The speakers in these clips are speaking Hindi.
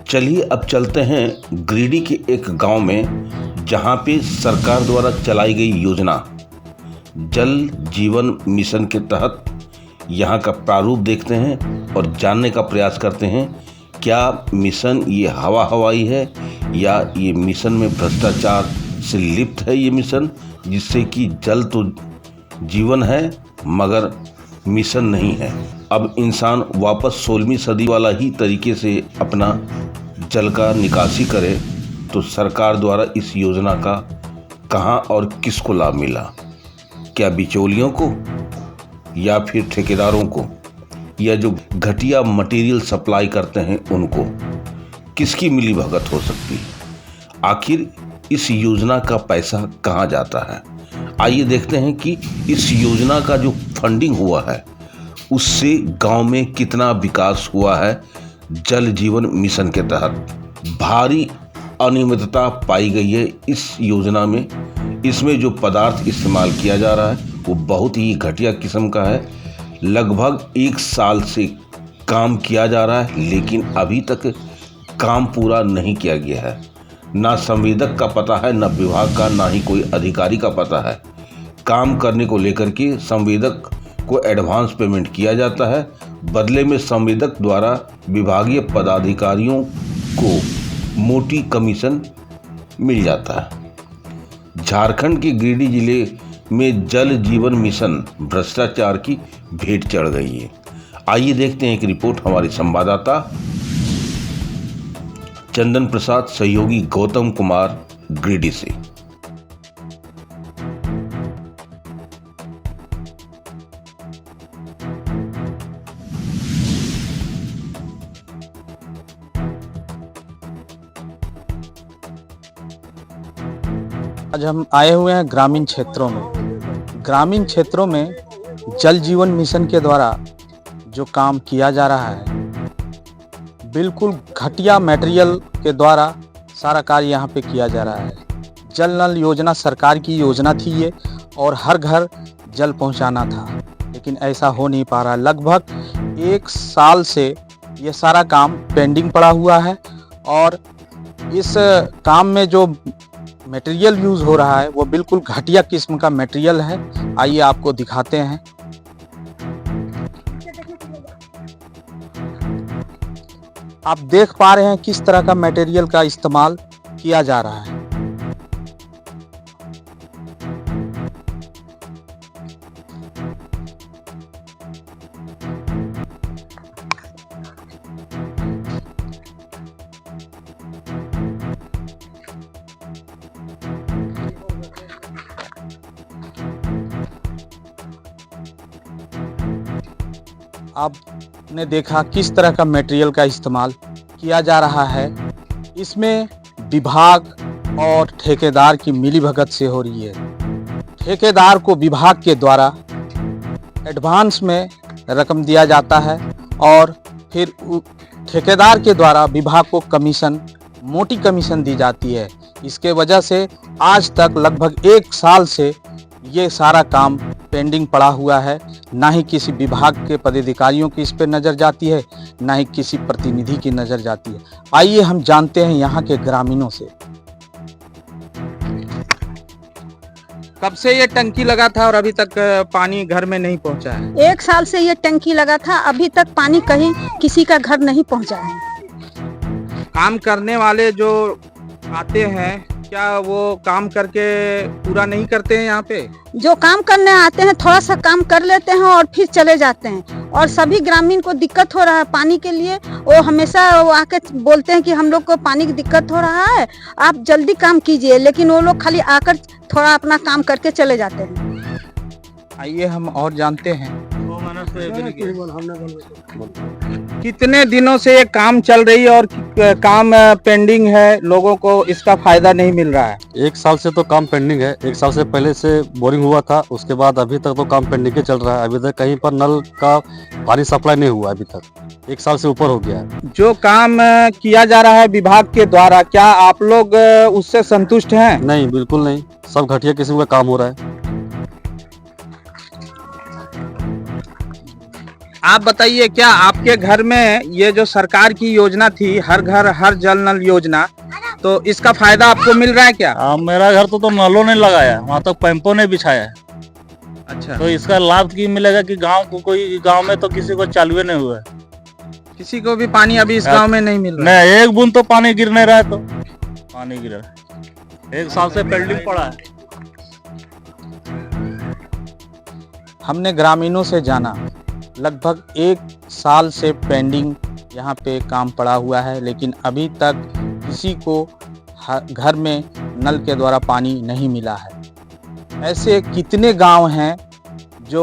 चलिए अब चलते हैं गिरिडीह के एक गांव में, जहां पे सरकार द्वारा चलाई गई योजना जल जीवन मिशन के तहत यहां का प्रारूप देखते हैं और जानने का प्रयास करते हैं क्या मिशन ये हवाई है या ये मिशन में भ्रष्टाचार से लिप्त है। ये मिशन जिससे कि जल तो जीवन है मगर मिशन नहीं है। अब इंसान वापस 16वीं सदी वाला ही तरीके से अपना जल का निकासी करे तो सरकार द्वारा इस योजना का कहां और किसको लाभ मिला? क्या बिचौलियों को या फिर ठेकेदारों को या जो घटिया मटेरियल सप्लाई करते हैं उनको? किसकी मिलीभगत हो सकती है? आखिर इस योजना का पैसा कहां जाता है? आइए देखते हैं कि इस योजना का जो फंडिंग हुआ है उससे गांव में कितना विकास हुआ है। जल जीवन मिशन के तहत भारी अनियमितता पाई गई है इस योजना में। इसमें जो पदार्थ इस्तेमाल किया जा रहा है वो बहुत ही घटिया किस्म का है। लगभग 1 साल से काम किया जा रहा है लेकिन अभी तक काम पूरा नहीं किया गया है। ना संवेदक का पता है, ना विभाग का, ना ही कोई अधिकारी का पता है। काम करने को लेकर के संवेदक को एडवांस पेमेंट किया जाता है, बदले में संवेदक द्वारा विभागीय पदाधिकारियों को मोटी कमीशन मिल जाता है। झारखंड के गिरिडीह जिले में जल जीवन मिशन भ्रष्टाचार की भेंट चढ़ गई है। आइए देखते हैं एक रिपोर्ट हमारे संवाददाता चंदन प्रसाद सहयोगी गौतम कुमार गिरिडीह से। आज हम आए हुए हैं ग्रामीण क्षेत्रों में। ग्रामीण क्षेत्रों में जल जीवन मिशन के द्वारा जो काम किया जा रहा है, बिल्कुल घटिया मटेरियल के द्वारा सारा कार्य यहाँ पे किया जा रहा है। जल नल योजना सरकार की योजना थी ये, और हर घर जल पहुँचाना था, लेकिन ऐसा हो नहीं पा रहा। लगभग 1 साल से ये सारा काम पेंडिंग पड़ा हुआ है और इस काम में जो मटेरियल यूज़ हो रहा है वो बिल्कुल घटिया किस्म का मटेरियल है। आइए आपको दिखाते हैं। आप देख पा रहे हैं किस तरह का मटेरियल का इस्तेमाल किया जा रहा है। आपने देखा किस तरह का मटेरियल का इस्तेमाल किया जा रहा है। इसमें विभाग और ठेकेदार की मिलीभगत से हो रही है। ठेकेदार को विभाग के द्वारा एडवांस में रकम दिया जाता है और फिर ठेकेदार के द्वारा विभाग को कमीशन, मोटी कमीशन दी जाती है। इसके वजह से आज तक लगभग 1 साल से ये सारा काम पेंडिंग पड़ा हुआ है। ना ही किसी विभाग के पदाधिकारियों की इस पर नज़र जाती है, ना ही किसी प्रतिनिधि की नज़र जाती है। आइए हम जानते हैं यहाँ के ग्रामीणों से। कब से ये टंकी लगा था और अभी तक पानी घर में नहीं पहुँचा है? 1 साल से ये टंकी लगा था, अभी तक पानी कहीं किसी का घर नहीं पहुँचा है। काम करने वाले जो आते हैं, क्या वो काम करके पूरा नहीं करते हैं? यहाँ पे जो काम करने आते हैं थोड़ा सा काम कर लेते हैं और फिर चले जाते हैं। और सभी ग्रामीण को दिक्कत हो रहा है पानी के लिए। वो हमेशा वो आके बोलते हैं कि हम लोग को पानी की दिक्कत हो रहा है, आप जल्दी काम कीजिए, लेकिन वो लोग खाली आकर थोड़ा अपना काम करके चले जाते हैं। आइए हम और जानते हैं। कितने दिनों से ये काम चल रही है और काम पेंडिंग है, लोगों को इसका फायदा नहीं मिल रहा है? 1 साल से तो काम पेंडिंग है। 1 साल से पहले से बोरिंग हुआ था, उसके बाद अभी तक तो काम पेंडिंग के चल रहा है। अभी तक कहीं पर नल का पानी सप्लाई नहीं हुआ। अभी तक 1 साल से ऊपर हो गया है। जो काम किया जा रहा है विभाग के द्वारा, क्या आप लोग उससे संतुष्ट हैं? नहीं, बिल्कुल नहीं। सब घटिया किस्म का काम हो रहा है। आप बताइए, क्या आपके घर में ये जो सरकार की योजना थी, हर घर हर जल नल योजना, तो इसका फायदा आपको मिल रहा है क्या? मेरा घर तो नलों ने लगाया है, वहाँ तक पैंपों ने बिछाया है। अच्छा, तो इसका लाभ की मिलेगा कि गांव में तो किसी को चालू नहीं हुआ है। किसी को भी पानी अभी इस गांव में नहीं मिल रहा नहीं, एक बूंद तो पानी गिर नहीं रहा है। तो पानी गिर रहा है, 1 साल से पेंडिंग पड़ा है। हमने ग्रामीणों से जाना, लगभग 1 साल से पेंडिंग यहाँ पे काम पड़ा हुआ है, लेकिन अभी तक किसी को घर में नल के द्वारा पानी नहीं मिला है। ऐसे कितने गांव हैं जो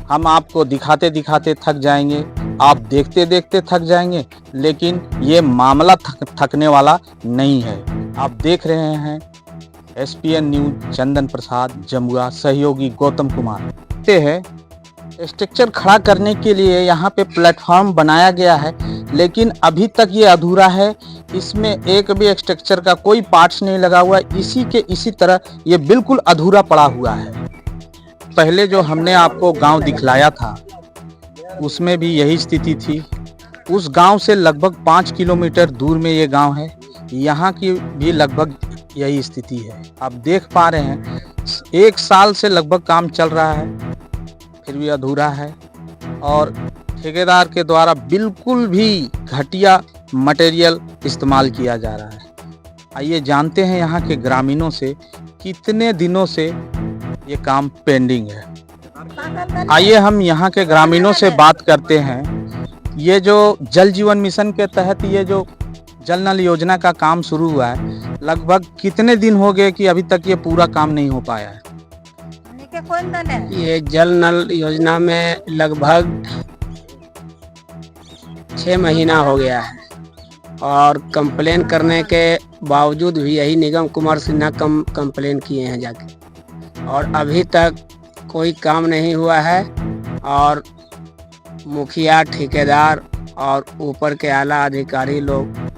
हम आपको दिखाते दिखाते थक जाएंगे, आप देखते देखते थक जाएंगे, लेकिन ये मामला थकने वाला नहीं है। आप देख रहे हैं SPN न्यूज, चंदन प्रसाद, जमुआ, सहयोगी गौतम कुमार। देखते हैं स्ट्रक्चर खड़ा करने के लिए यहाँ पे प्लेटफॉर्म बनाया गया है, लेकिन अभी तक ये अधूरा है। इसमें एक भी स्ट्रक्चर का कोई पार्ट्स नहीं लगा हुआ है। इसी तरह ये बिल्कुल अधूरा पड़ा हुआ है। पहले जो हमने आपको गांव दिखलाया था, उसमें भी यही स्थिति थी। उस गांव से लगभग 5 किलोमीटर दूर में ये गांव है। यहाँ की भी लगभग यही स्थिति है। आप देख पा रहे हैं 1 साल से लगभग काम चल रहा है, फिर भी अधूरा है, और ठेकेदार के द्वारा बिल्कुल भी घटिया मटेरियल इस्तेमाल किया जा रहा है। आइए जानते हैं यहाँ के ग्रामीणों से कितने दिनों से ये काम पेंडिंग है। आइए हम यहाँ के ग्रामीणों से बात करते हैं। ये जो जल जीवन मिशन के तहत ये जो जल नल योजना का काम शुरू हुआ है, लगभग कितने दिन हो गए कि अभी तक ये पूरा काम नहीं हो पाया है? ये जल नल योजना में लगभग 6 महीना हो गया है, और कंप्लेन करने के बावजूद भी यही निगम कुमार सिन्हा कंप्लेन किए हैं जाके, और अभी तक कोई काम नहीं हुआ है। और मुखिया, ठेकेदार और ऊपर के आला अधिकारी लोग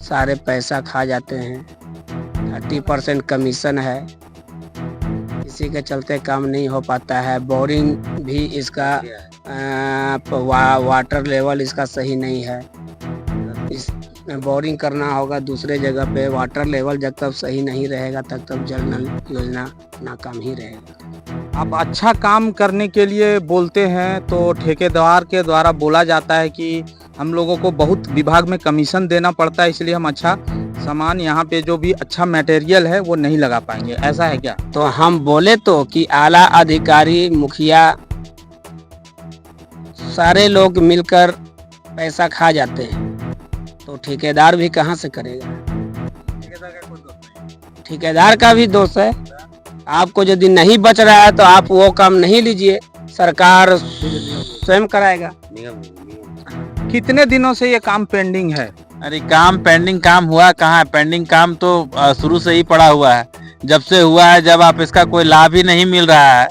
सारे पैसा खा जाते हैं। 30% कमीशन है, इसी के चलते काम नहीं हो पाता है। बोरिंग भी इसका वाटर लेवल इसका सही नहीं है। इस बोरिंग करना होगा दूसरे जगह पे। वाटर लेवल जब तक सही नहीं रहेगा तब तक जल नल योजना नाकाम ही रहेगा। आप अच्छा काम करने के लिए बोलते हैं तो ठेकेदार के द्वारा बोला जाता है कि हम लोगों को बहुत विभाग में कमीशन देना पड़ता है, इसलिए हम अच्छा सामान यहाँ पे जो भी अच्छा मटेरियल है वो नहीं लगा पाएंगे। ऐसा है क्या? तो हम बोले तो कि आला अधिकारी, मुखिया, सारे लोग मिलकर पैसा खा जाते हैं, तो ठेकेदार भी कहाँ से करेगा? ठेकेदार का भी दोष है। आपको यदि नहीं बच रहा है तो आप वो काम नहीं लीजिए, सरकार स्वयं कराएगा। कितने दिनों से ये काम पेंडिंग है? अरे पेंडिंग काम हुआ कहाँ है? पेंडिंग काम तो शुरू से ही पड़ा हुआ है। जब से हुआ है, जब आप इसका कोई लाभ ही नहीं मिल रहा है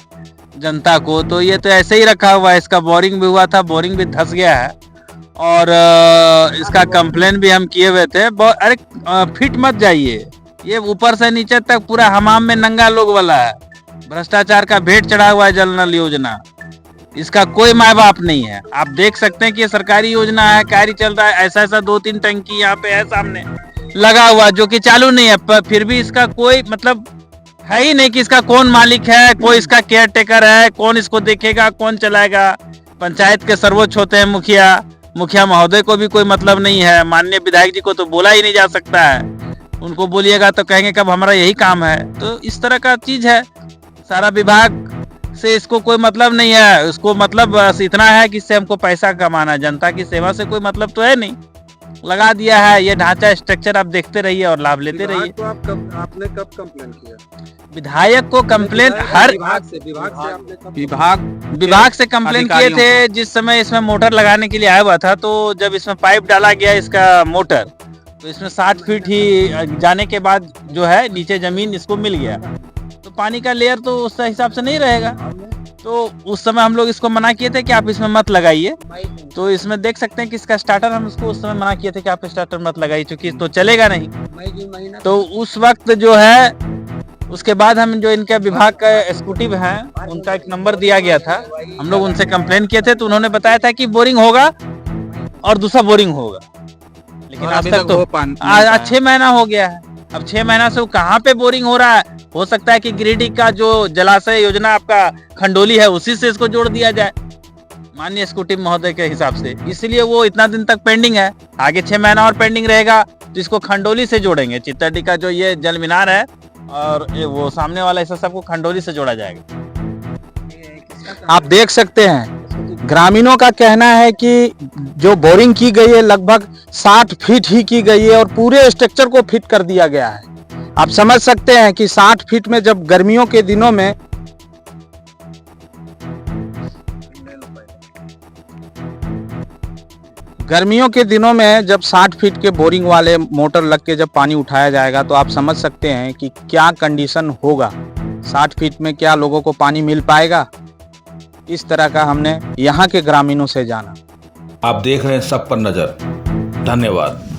जनता को, तो ये तो ऐसे ही रखा हुआ है। इसका बोरिंग भी हुआ था, बोरिंग भी धंस गया है, और इसका कंप्लेन भी हम किए हुए थे। अरे फिट मत जाइए, ये ऊपर से नीचे तक पूरा हमाम में नंगा लोग वाला है। भ्रष्टाचार का भेंट चढ़ा हुआ है जल नल योजना। इसका कोई माँ बाप नहीं है। आप देख सकते हैं कि ये सरकारी योजना है, कार्य चल रहा है। ऐसा 2-3 टंकी यहाँ पे है सामने लगा हुआ, जो कि चालू नहीं है, पर फिर भी इसका कोई मतलब है ही नहीं कि इसका कौन मालिक है, कोई इसका केयर टेकर है, कौन इसको देखेगा, कौन चलाएगा। पंचायत के सर्वोच्च होते हैं मुखिया महोदय को भी कोई मतलब नहीं है। माननीय विधायक जी को तो बोला ही नहीं जा सकता है। उनको बोलिएगा तो कहेंगे कब हमारा यही काम है। तो इस तरह का चीज है। सारा विभाग से इसको कोई मतलब नहीं है। उसको मतलब बस इतना है कि इससे हमको पैसा कमाना, जनता की सेवा से कोई मतलब तो है नहीं। लगा दिया है ये ढांचा, स्ट्रक्चर, आप देखते रहिए और लाभ लेते रहिए। तो आपने कब कंप्लेन किया? विधायक को कंप्लेन हर विभाग से कंप्लेन किए थे। जिस समय इसमें मोटर लगाने के लिए आया हुआ था, तो जब इसमें पाइप डाला गया इसका मोटर, तो इसमें 60 फीट ही जाने के बाद जो है नीचे जमीन इसको मिल गया, तो पानी का लेयर तो उस हिसाब से नहीं रहेगा। तो उस समय हम लोग इसको मना किए थे कि आप इसमें मत लगाइए। तो इसमें देख सकते हैं कि इसका स्टार्टर हम उसको उस समय मना किए थे कि आप स्टार्टर मत लगाइए, क्योंकि तो चलेगा नहीं। तो उस वक्त जो है उसके बाद हम जो इनके विभाग का एग्जीक्यूटिव हैं उनका एक नंबर दिया गया था, हम लोग उनसे कंप्लेन किए थे तो उन्होंने बताया था कि बोरिंग होगा और दूसरा बोरिंग होगा, लेकिन आज तक तो आज 6 महीना हो गया है। अब 6 महीना से वो कहाँ पे बोरिंग हो रहा है? हो सकता है कि गिरिडीह का जो जलाशय योजना आपका खंडोली है उसी से इसको जोड़ दिया जाए माननीय एग्जीक्यूटिव महोदय के हिसाब से, इसलिए वो इतना दिन तक पेंडिंग है। आगे 6 महीना और पेंडिंग रहेगा तो इसको खंडोली से जोड़ेंगे। चित्तरडी का जो ये जल मीनार है और ये वो सामने वाला हिस्सा सबको खंडोली से जोड़ा जाएगा। आप देख सकते हैं ग्रामीणों का कहना है कि जो बोरिंग की गई है लगभग 60 फीट ही की गई है और पूरे स्ट्रक्चर को फिट कर दिया गया है। आप समझ सकते हैं कि 60 फीट में जब गर्मियों के दिनों में जब 60 फीट के बोरिंग वाले मोटर लग के जब पानी उठाया जाएगा तो आप समझ सकते हैं कि क्या कंडीशन होगा। 60 फीट में क्या लोगों को पानी मिल पाएगा? इस तरह का हमने यहाँ के ग्रामीणों से जाना। आप देख रहे हैं सब पर नजर। धन्यवाद।